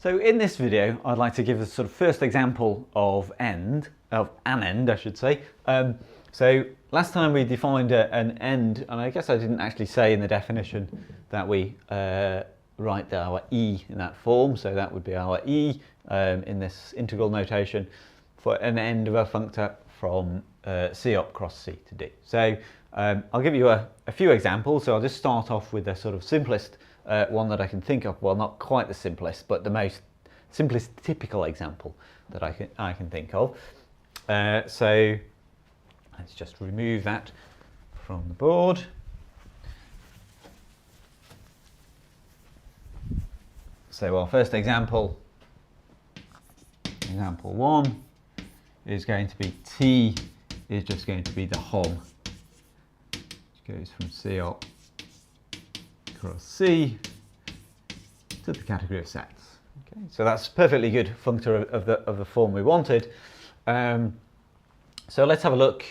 So in this video, I'd like to give the sort of first example of an end, I should say. So last time we defined an end, and I guess I didn't actually say in the definition that we write our e in that form. So that would be our e in this integral notation for an end of a functor from c up cross c to d. So I'll give you a few examples. So I'll just start off with the sort of simplest one that I can think of. Well, not quite the simplest, but the simplest typical example that I can think of. So let's just remove that from the board. So our first example, example 1, is going to be t is just going to be the hom, which goes from c up across c to the category of sets. Okay, so that's perfectly good functor of the form we wanted. So let's have a look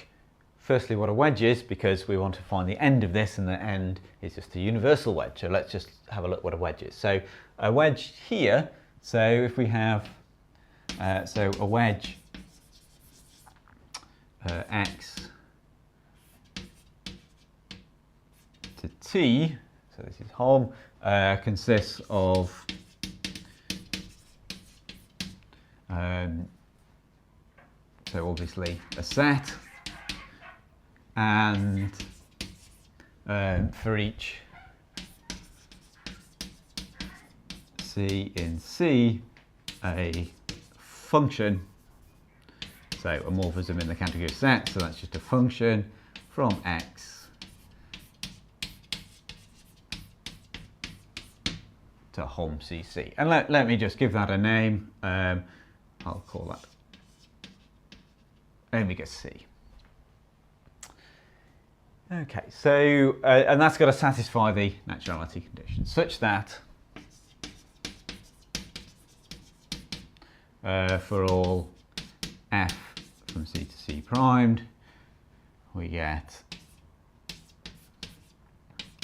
firstly what a wedge is, because we want to find the end of this, and the end is just a universal wedge. So let's just have a look what a wedge is. So a wedge here, so if we have so a wedge x to t, so this is hom, consists of so obviously a set, and for each c in C, a function, so a morphism in the category of set, so that's just a function from x to hom cc. And let me just give that a name. I'll call that omega c. Okay, so and that's got to satisfy the naturality condition such that for all f from c to c primed, we get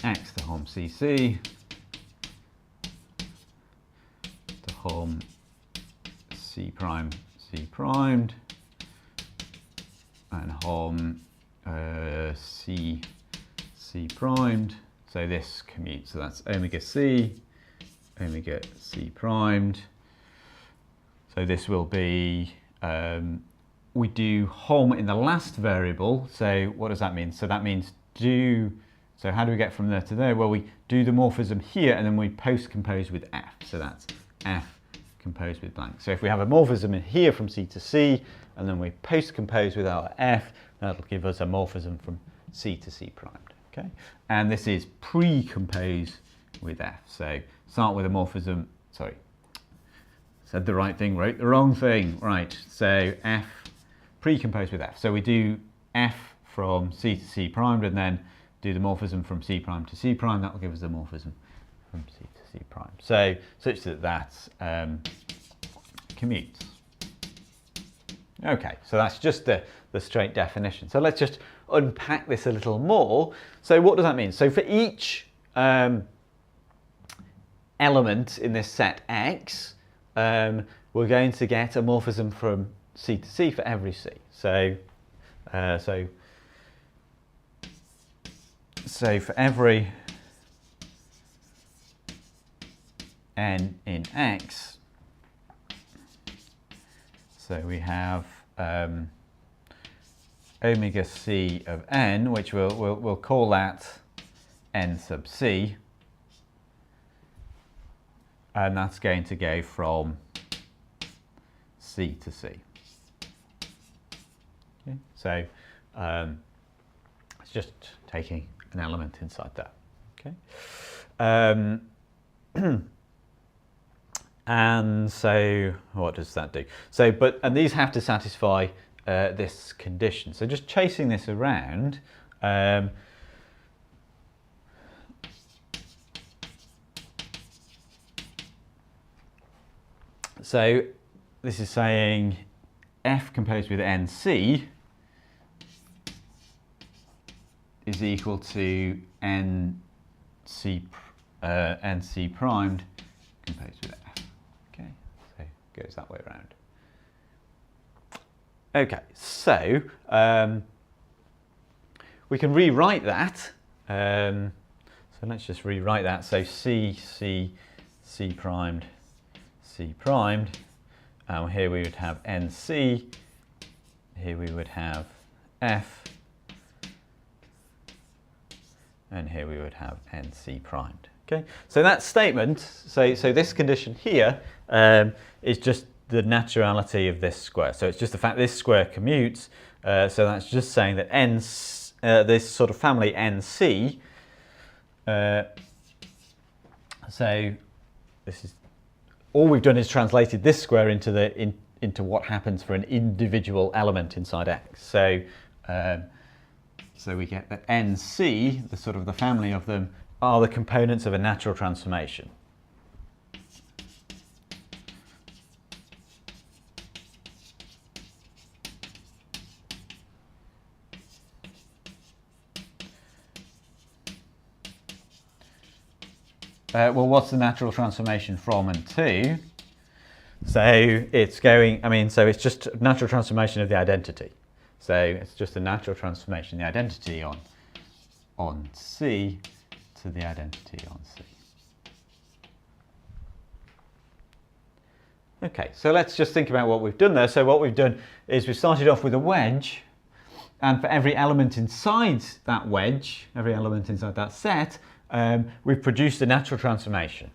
x to hom cc to hom c prime c primed and hom c primed. So this commutes, so that's omega c primed. So this will be, we do hom in the last variable. So what does that mean? So that means so how do we get from there to there? Well, we do the morphism here and then we post-compose with f. So that's f composed with blank. So if we have a morphism in here from c to c, and then we post-compose with our f, that'll give us a morphism from c to c primed. Okay, and this is pre-compose with f. So start with a morphism, sorry, said the right thing, wrote the wrong thing. Right, so f pre-compose with f. So we do f from c to c primed and then do the morphism from c prime to c prime. That will give us a morphism from c to c prime. So such that that commutes. Okay, so that's just the straight definition. So let's just unpack this a little more. So what does that mean? So for each element in this set x, we're going to get a morphism from c to c for every c. So for every n in x, so we have omega c of n, which we'll call that n sub c, and that's going to go from c to c. Okay, so it's just taking an element inside that. Okay, and so what does that do? So, and these have to satisfy this condition. So just chasing this around, so this is saying f composed with nc is equal to nc primed composed with f. Okay, goes that way around. Okay, so we can rewrite that. So let's just rewrite that. So C primed, and here we would have NC, here we would have F, and here we would have NC primed. Okay, so that statement, so this condition here is just the naturality of this square. So it's just the fact this square commutes. So that's just saying that this sort of family NC. So this is all we've done is translated this square into into what happens for an individual element inside X. So so we get that NC, the sort of the family of them, are the components of a natural transformation. Well, what's the natural transformation from and to? So it's going, so it's just a natural transformation of the identity. So it's just a natural transformation, the identity on C to the identity on C. Okay, so let's just think about what we've done there. So what we've done is we've started off with a wedge, and for every element inside that wedge, every element inside that set, we've produced a natural transformation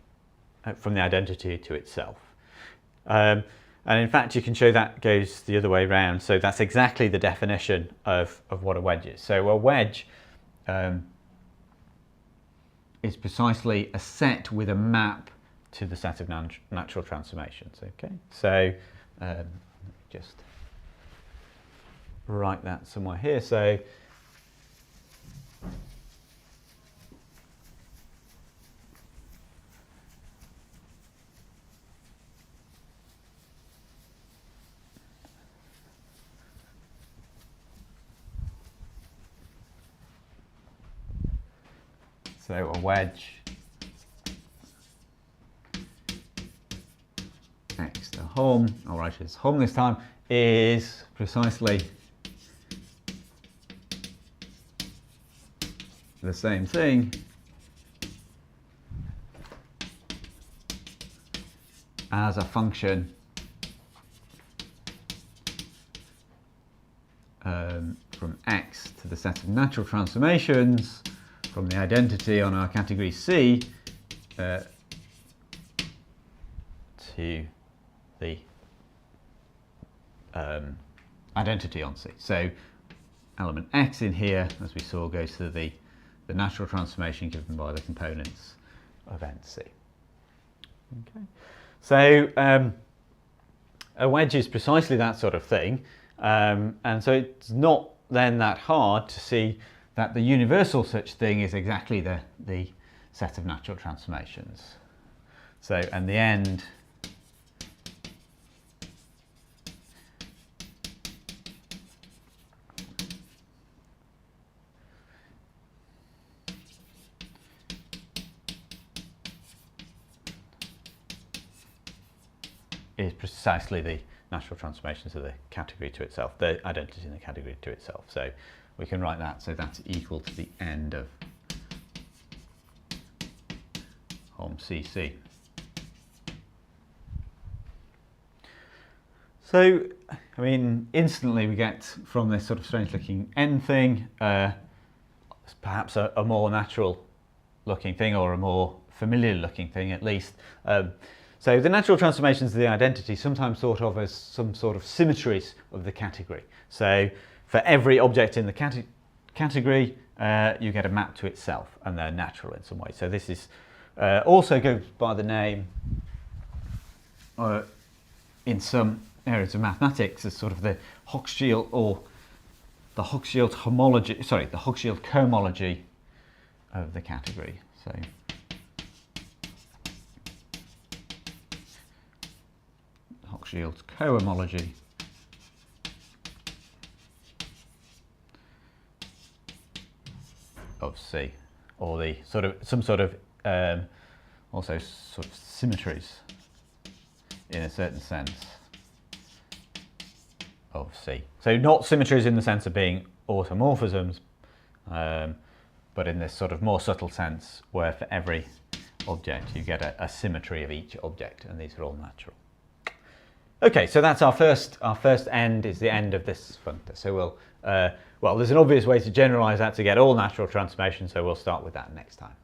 from the identity to itself. And in fact, you can show that goes the other way around. So that's exactly the definition of what a wedge is. So a wedge is precisely a set with a map to the set of natural transformations. Okay, so just write that somewhere here. So a wedge X to home, I'll write it as home this time, is precisely the same thing as a function from X to the set of natural transformations from the identity on our category C to the identity on C. So element X in here, as we saw, goes to the natural transformation given by the components of NC. Okay. So a wedge is precisely that sort of thing, and so it's not then that hard to see that the universal such thing is exactly the set of natural transformations. So, and the end is precisely the natural transformations of the category to itself, the identity in the category to itself. So we can write that, so that's equal to the end of home CC. So, instantly we get from this sort of strange looking N thing, perhaps a more natural looking thing, or a more familiar looking thing at least. So the natural transformations of the identity sometimes thought of as some sort of symmetries of the category. So for every object in the category, you get a map to itself, and they're natural in some way. So this is also goes by the name in some areas of mathematics as sort of the Hochschild, or the Hochschild homology, sorry, the Hochschild cohomology of the category. So Hochschild cohomology of C, or the sort of some sort of also sort of symmetries in a certain sense of C. So not symmetries in the sense of being automorphisms, but in this sort of more subtle sense where for every object you get a symmetry of each object, and these are all natural. Okay, so that's our first end, is the end of this functor. So we'll, well, there's an obvious way to generalize that to get all natural transformations, so we'll start with that next time.